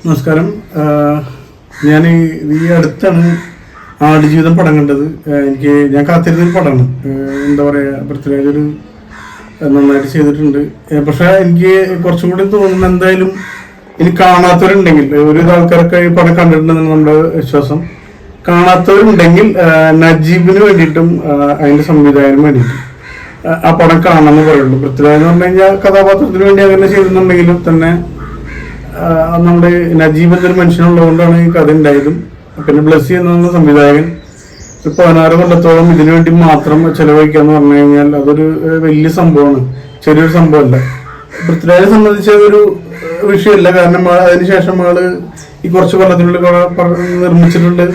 നമസ്കാരം. ഞാൻ ഈ അടുത്താണ് ആടുജീവിതം പടം കണ്ടത്. ഞാൻ കാത്തിരുന്നൊരു പടമാണ്. എന്താ പറയുക, പൃഥ്വിരാജ് ഒരു നന്നായിട്ട് ചെയ്തിട്ടുണ്ട്. പക്ഷെ എനിക്ക് കുറച്ചും കൂടി തോന്നുന്നു, എന്തായാലും ഇനി കാണാത്തവരുണ്ടെങ്കിൽ, ഒരു ആൾക്കാരൊക്കെ ഈ പടം കണ്ടിട്ടുണ്ടെന്നാണ് നമ്മുടെ വിശ്വാസം. കാണാത്തവരുണ്ടെങ്കിൽ നജീബിന് വേണ്ടിയിട്ടും അതിന്റെ സംവിധായകന് വേണ്ടിയിട്ടും ആ പടം കാണാമെന്ന് പറയുള്ളൂ. പൃഥ്വിരാജ് എന്ന് പറഞ്ഞു കഴിഞ്ഞാൽ കഥാപാത്രത്തിന് വേണ്ടി അങ്ങനെ ചെയ്തിട്ടുണ്ടെങ്കിലും തന്നെ നമ്മുടെ നജീബ് എന്നൊരു മനുഷ്യനുള്ളതുകൊണ്ടാണ് ഈ കഥ ഉണ്ടായതും. പിന്നെ ബ്ലസ്സി എന്ന സംവിധായകൻ 16 കൊല്ലത്തോളം ഇതിനു വേണ്ടി മാത്രം ചെലവഴിക്കാന്ന് പറഞ്ഞു കഴിഞ്ഞാൽ അതൊരു വലിയ സംഭവമാണ്, ചെറിയൊരു സംഭവമല്ല. പൃഥ്വിരാജിനെ സംബന്ധിച്ച ഒരു വിഷയമല്ല. കാരണം അതിനുശേഷം ആള് ഈ കുറച്ച് കൊല്ലത്തിനുള്ളിൽ നിർമ്മിച്ചിട്ടുണ്ട്,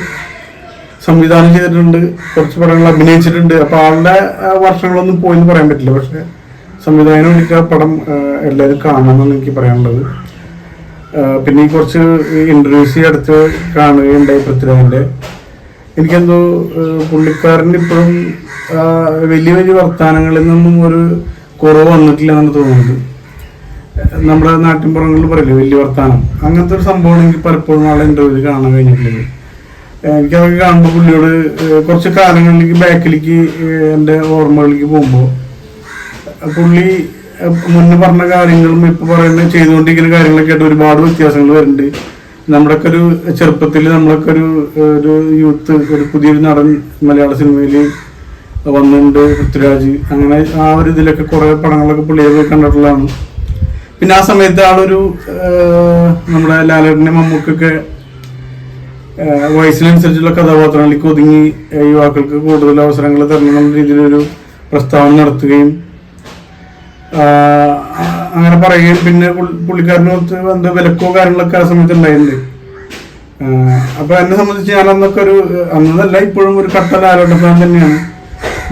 സംവിധാനം ചെയ്തിട്ടുണ്ട്, കുറച്ച് പടങ്ങൾ അഭിനയിച്ചിട്ടുണ്ട്. അപ്പൊ ആളുടെ വർഷങ്ങളൊന്നും പോയെന്ന് പറയാൻ പറ്റില്ല. പക്ഷെ സംവിധാനം വേണ്ടിയിട്ട് ആ പടം എല്ലാവരും കാണണമെന്നാണ് എനിക്ക് പറയാനുള്ളത്. പിന്നെ ഈ കുറച്ച് ഇന്റർവ്യൂസ് അടുത്ത് കാണുകയുണ്ടായി പൃഥ്വിരാജിന്റെ. എനിക്കെന്തോ പുള്ളിക്കാരൻ്റെ ഇപ്പോഴും വലിയ വലിയ വർത്തമാനങ്ങളിൽ നിന്നും ഒരു കുറവ് വന്നിട്ടില്ല എന്നാണ് തോന്നുന്നത്. നമ്മുടെ നാട്ടിൻപുറങ്ങളിൽ പറയില്ലേ വലിയ വർത്തമാനം, അങ്ങനത്തെ ഒരു സംഭവമാണ് എനിക്ക് പലപ്പോഴും ആളെ ഇന്റർവ്യൂവിൽ കാണാൻ കഴിഞ്ഞിട്ടുള്ളത്. എനിക്കതൊക്കെ കാണുമ്പോൾ പുള്ളിയോട് കുറച്ച് കാലങ്ങളിലേക്ക് ബാക്കിലേക്ക് എൻ്റെ ഓർമ്മകളിലേക്ക് പോകുമ്പോൾ പുള്ളി മുന്നേ പറഞ്ഞ കാര്യങ്ങളും ഇപ്പൊ പറയുന്ന ചെയ്തുകൊണ്ടിരിക്കുന്ന കാര്യങ്ങളൊക്കെ ആയിട്ട് ഒരുപാട് വ്യത്യാസങ്ങൾ വരുന്നുണ്ട്. നമ്മുടെയൊക്കെ ഒരു ചെറുപ്പത്തിൽ നമ്മളൊക്കെ ഒരു യൂത്ത്, ഒരു പുതിയൊരു നടൻ മലയാള സിനിമയിൽ വന്നിട്ടുണ്ട് പൃഥ്വിരാജ്. അങ്ങനെ ആ ഒരു ഇതിലൊക്കെ കുറെ പടങ്ങളൊക്കെ പുള്ളിയെ കണ്ടിട്ടുള്ളതാണ്. പിന്നെ ആ സമയത്ത് ആളൊരു നമ്മുടെ ലാലേട്ടൻ്റെ മമ്മൂക്കൊക്കെ വയസ്സിനനുസരിച്ചുള്ള കഥാപാത്രങ്ങളിലേക്ക് ഒതുങ്ങി യുവാക്കൾക്ക് കൂടുതൽ അവസരങ്ങൾ തരണം രീതിയിലൊരു പ്രസ്താവന നടത്തുകയും അങ്ങനെ പറയുകയും പിന്നെ പുള്ളിക്കാരനോട് എന്താ വിലക്കോ കാര്യങ്ങളൊക്കെ ആ സമയത്ത് ഉണ്ടായിട്ടുണ്ട്. അപ്പൊ എന്നെ സംബന്ധിച്ച് ഞാൻ അന്നല്ല ഇപ്പോഴും ഒരു കട്ട ലാലോട്ടം തന്നെയാണ്.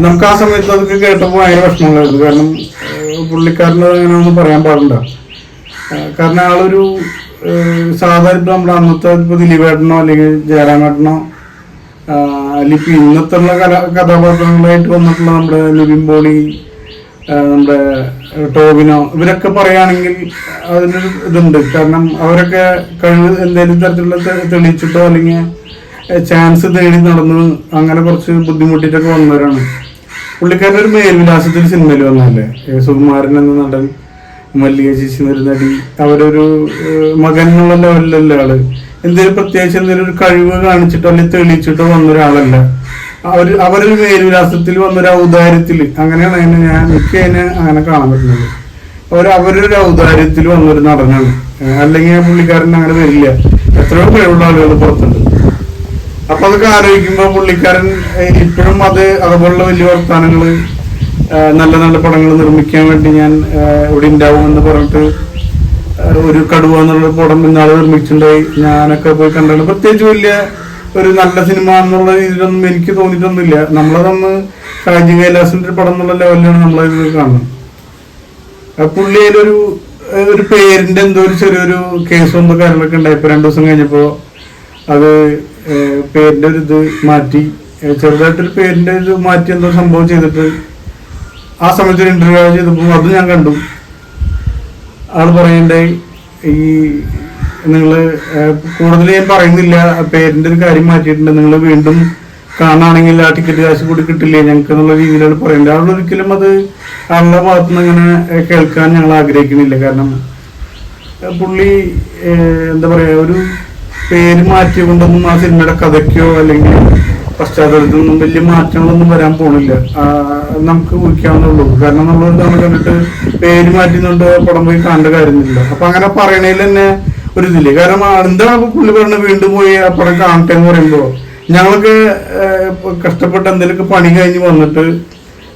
നമുക്ക് ആ സമയത്ത് അതൊക്കെ കേട്ടപ്പോൾ ഭയങ്കര വിഷമങ്ങളായിരുന്നു. കാരണം പുള്ളിക്കാരനത് അങ്ങനെയൊന്നും പറയാൻ പാടില്ല. കാരണം ആളൊരു സാധാരണ നമ്മുടെ അന്നത്തെ ഇപ്പൊ ദിലീപേട്ടനോ അല്ലെങ്കിൽ ജയറാമേട്ടനോ അല്ലെങ്കിൽ ഇന്നത്തെ കഥാപാത്രങ്ങളായിട്ട് വന്നിട്ടുള്ള നമ്മുടെ നിവിൻ പോളി, നമ്മുടെ ടോവിനോ, ഇവരൊക്കെ പറയുകയാണെങ്കിൽ അതിനൊരു ഇതുണ്ട്. കാരണം അവരൊക്കെ കഴിവ് എന്തെങ്കിലും തരത്തിലുള്ള തെളിയിച്ചിട്ടോ അല്ലെങ്കിൽ ചാൻസ് തേടി നടന്ന് അങ്ങനെ കുറച്ച് ബുദ്ധിമുട്ടിട്ടൊക്കെ വന്നവരാണ്. പുള്ളിക്കാരൻ്റെ ഒരു മേൽവിലാസത്തിൽ സിനിമയിൽ വന്നതല്ലേ. സുകുമാരൻ എന്ന നടൻ, മല്ലിക ചേച്ചി എന്നൊരു നടി, അവരൊരു മകൻ എന്നുള്ള ലെവലിലല്ല ആള്. എന്തെങ്കിലും പ്രത്യേകിച്ച് എന്തെങ്കിലും ഒരു കഴിവ് കാണിച്ചിട്ടോ അല്ലെങ്കിൽ തെളിയിച്ചിട്ടോ വന്ന ഒരാളല്ല. അവരൊരു മേൽവിലാസത്തിൽ വന്നൊരു ഔദാര്യത്തിൽ, അങ്ങനെയാണ് എനിക്ക് അതിനെ അങ്ങനെ കാണാൻ പറ്റുന്നത്. അവരൊരു ഔദാര്യത്തിൽ വന്നൊരു നടനാണ്. അല്ലെങ്കിൽ പുള്ളിക്കാരൻ അങ്ങനെ വരില്ല. എത്രയോ കഴിവുള്ള ആളുകൾ പുറത്തുണ്ട്. അപ്പൊ അതൊക്കെ ആലോചിക്കുമ്പോൾ പുള്ളിക്കാരൻ ഇപ്പോഴും അതുപോലുള്ള വലിയ വർത്താനങ്ങള്, നല്ല നല്ല പടങ്ങൾ നിർമ്മിക്കാൻ വേണ്ടി ഞാൻ ഇവിടെ ഉണ്ടാവുമെന്ന് പറഞ്ഞിട്ട് ഒരു കടുവ എന്നുള്ള പടം ഇന്നാള് നിർമ്മിച്ചിട്ടുണ്ടായി. ഞാനൊക്കെ പോയി കണ്ടാണ്. പ്രത്യേകിച്ച് വലിയ ഒരു നല്ല സിനിമ എന്നുള്ള രീതിയിലൊന്നും എനിക്ക് തോന്നിയിട്ടൊന്നുമില്ല. നമ്മളതൊന്ന് ഷാജി കൈലാസിന്റെ പടം എന്നുള്ള ലെവലിലാണ് നമ്മളത് കാണുന്നത്. പുള്ളി ഒരു പേരിന്റെ എന്തോ ഒരു ചെറിയൊരു കേസും എന്തോ കാര്യങ്ങളൊക്കെ ഉണ്ടായപ്പോ 2 ദിവസം കഴിഞ്ഞപ്പോ അത് പേരിന്റെ ഒരു ഇത് മാറ്റി, ചെറുതായിട്ടൊരു പേരിന്റെ ഇത് മാറ്റി എന്തോ സംഭവം ചെയ്തിട്ട് ആ സമയത്ത് ഒരു ഇന്റർവ്യൂ ചെയ്തപ്പോൾ അത് ഞാൻ കണ്ടു. ആള് പറയണ്ടായി, ഈ നിങ്ങള് കൂടുതൽ ഞാൻ പറയുന്നില്ല, പേരിന്റെ ഒരു കാര്യം മാറ്റിയിട്ടുണ്ട്, നിങ്ങൾ വീണ്ടും കാണുകയാണെങ്കിൽ ആ ടിക്കറ്റ് കാശ് കൂടി കിട്ടില്ലേ ഞങ്ങൾക്ക് എന്നുള്ള രീതിയിലാണ് പറയേണ്ടത്. ആളുകൾ ഒരിക്കലും അത് ആളുടെ ഭാഗത്തുനിന്ന് ഇങ്ങനെ കേൾക്കാൻ ഞങ്ങൾ ആഗ്രഹിക്കുന്നില്ല. കാരണം പുള്ളി എന്താ പറയാ, ഒരു പേര് മാറ്റി കൊണ്ടൊന്നും ആ സിനിമയുടെ കഥയ്ക്കോ അല്ലെങ്കിൽ പശ്ചാത്തലത്തിനൊന്നും വലിയ മാറ്റങ്ങളൊന്നും വരാൻ പോണില്ല. നമുക്ക് ഊഹിക്കാവുന്നുള്ളൂ. കാരണം നമ്മളൊരു തവണ കണ്ടിട്ട് പേര് മാറ്റുന്നുണ്ട് പടം പോയി കാണേണ്ട കാര്യമൊന്നുമില്ല. അപ്പൊ അങ്ങനെ പറയണേൽ തന്നെ ഒരു ഇതില്ലേ. കാരണം എന്താണ് പുള്ളി പറഞ്ഞത് വീണ്ടും പോയി ആ പടം കാണട്ടെ എന്ന് പറയുമ്പോ, ഞങ്ങളൊക്കെ കഷ്ടപ്പെട്ട് എന്തെങ്കിലുമൊക്കെ പണി കഴിഞ്ഞ് വന്നിട്ട്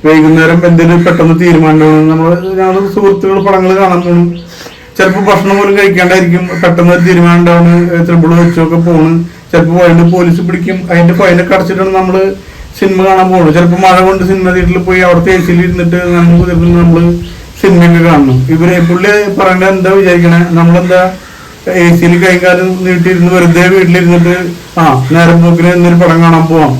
വൈകുന്നേരം എന്തെങ്കിലും പെട്ടെന്ന് തീരുമാനം ഞങ്ങൾ സുഹൃത്തുക്കൾ പടങ്ങൾ കാണാൻ പോകണം. ചിലപ്പോൾ ഭക്ഷണം പോലും കഴിക്കാണ്ടായിരിക്കും, പെട്ടെന്ന് ഒരു തീരുമാനം ഉണ്ടാവുന്നു, ത്രിബിൾ വെച്ചൊക്കെ പോണ്. ചിലപ്പോൾ വൈകിട്ട് പോലീസ് പിടിക്കും, അതിന്റെ ഫൈനൊക്കെ അടച്ചിട്ടാണ് നമ്മള് സിനിമ കാണാൻ പോകുന്നത്. ചിലപ്പോൾ മഴ കൊണ്ട് സിനിമ തിയേറ്ററിൽ പോയി അവിടുത്തെ AC ഇരുന്നിട്ട് നമ്മള് സിനിമയൊക്കെ കാണണം. പുള്ളി പറയേണ്ടത് എന്താ വിചാരിക്കണേ, നമ്മളെന്താ AC കൈകാലം നീട്ടിയിരുന്ന് വെറുതെ വീട്ടിലിരുന്നിട്ട് നേരം പോക്കിന് എന്നൊരു പടം കാണാൻ പോവാം,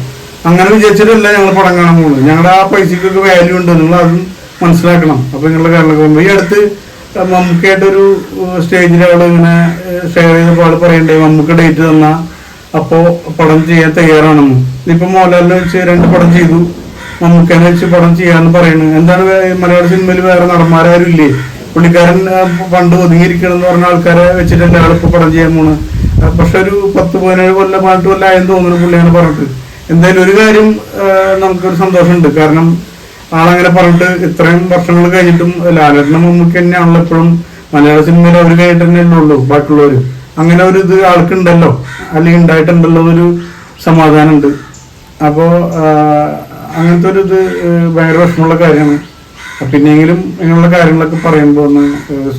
അങ്ങനെ വിചാരിച്ചിട്ടല്ല ഞങ്ങൾ പടം കാണാൻ പോകുന്നത്. ഞങ്ങളുടെ ആ പൈസക്കൊക്കെ വാല്യൂ ഉണ്ട്, നിങ്ങൾ അതും മനസ്സിലാക്കണം. അപ്പൊ നിങ്ങളുടെ കാര്യങ്ങളൊക്കെ ഈ അടുത്ത് മമ്മൂക്കായിട്ടൊരു സ്റ്റേജിൽ അവള് ഇങ്ങനെ ഷെയർ ചെയ്തപ്പോൾ ആള് പറയണ്ടേ മമ്മൂക്ക ഡേറ്റ് തന്നാ അപ്പോ പടം ചെയ്യാൻ തയ്യാറാണെന്ന്. ഇപ്പൊ മോഹൻലാലിനെ വെച്ച് 2 പടം ചെയ്തു, മമ്മൂക്കനെ വെച്ച് പടം ചെയ്യാന്ന് പറയുന്നത്. എന്താണ് മലയാള സിനിമയിൽ വേറെ നടന്മാരും ഇല്ലേ? പുള്ളിക്കാരൻ പണ്ട് ഒതുങ്ങിയിരിക്കണമെന്ന് പറഞ്ഞ ആൾക്കാരെ വെച്ചിട്ടല്ലേ ആളിപ്പോ പടം ചെയ്യാൻ പോണ്. പക്ഷെ ഒരു 10-17 കൊല്ലം 8 കൊല്ലം ആയെന്ന് തോന്നുന്നു പുള്ളിയാണ് പറഞ്ഞിട്ട്. എന്തായാലും ഒരു കാര്യം നമുക്കൊരു സന്തോഷമുണ്ട്. കാരണം ആളങ്ങനെ പറഞ്ഞിട്ട് ഇത്രയും വർഷങ്ങൾ കഴിഞ്ഞിട്ടും ലാലേട്ടനും മമ്മൂക്ക തന്നെയാണല്ലോ എപ്പോഴും മലയാള സിനിമയിൽ അവർ കഴിഞ്ഞിട്ട് തന്നെ ഉള്ളൂ. ബാക്കിയുള്ളവര് അങ്ങനെ ഒരു ഇത് ആൾക്കുണ്ടല്ലോ, അല്ലെങ്കിൽ ഉണ്ടായിട്ടുണ്ടല്ലോ എന്നൊരു സമാധാനമുണ്ട്. അപ്പോ അങ്ങനത്തെ ഒരു ഇത് ഭയങ്കര വിഷമമുള്ള കാര്യമാണ്. പിന്നെയെങ്കിലും ഇങ്ങനെയുള്ള കാര്യങ്ങളൊക്കെ പറയുമ്പോൾ ഒന്ന്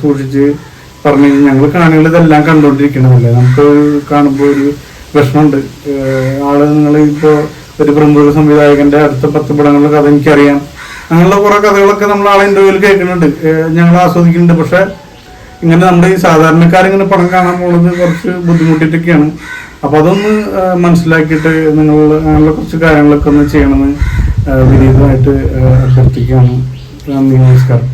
സൂക്ഷിച്ച് പറഞ്ഞു. ഞങ്ങൾ കാണികൾ ഇതെല്ലാം കണ്ടുകൊണ്ടിരിക്കണമല്ലേ, നമുക്ക് കാണുമ്പോൾ ഒരു വിഷമമുണ്ട്. ആള് നിങ്ങൾ ഇപ്പോൾ ഒരു പ്രമുഖ സംവിധായകന്റെ അടുത്ത 10 പടങ്ങളുടെ കഥ എനിക്കറിയാം. അങ്ങനെയുള്ള കുറെ കഥകളൊക്കെ നമ്മൾ ആളെ ഇന്റർവ്യൂവിൽ കേൾക്കുന്നുണ്ട്, ഞങ്ങൾ ആസ്വദിക്കുന്നുണ്ട്. പക്ഷെ ഇങ്ങനെ നമ്മുടെ ഈ സാധാരണക്കാരിങ്ങനെ പടം കാണാൻ പോകുന്നത് കുറച്ച് ബുദ്ധിമുട്ടിട്ടൊക്കെയാണ്. അപ്പൊ അതൊന്ന് മനസ്സിലാക്കിയിട്ട് നിങ്ങൾ അങ്ങനെയുള്ള കുറച്ച് കാര്യങ്ങളൊക്കെ ഒന്ന് ചെയ്യണമെന്ന് വിനീതമായിട്ട് അഭ്യർത്ഥിക്കുകയാണ്. നന്ദി, നമസ്കാരം.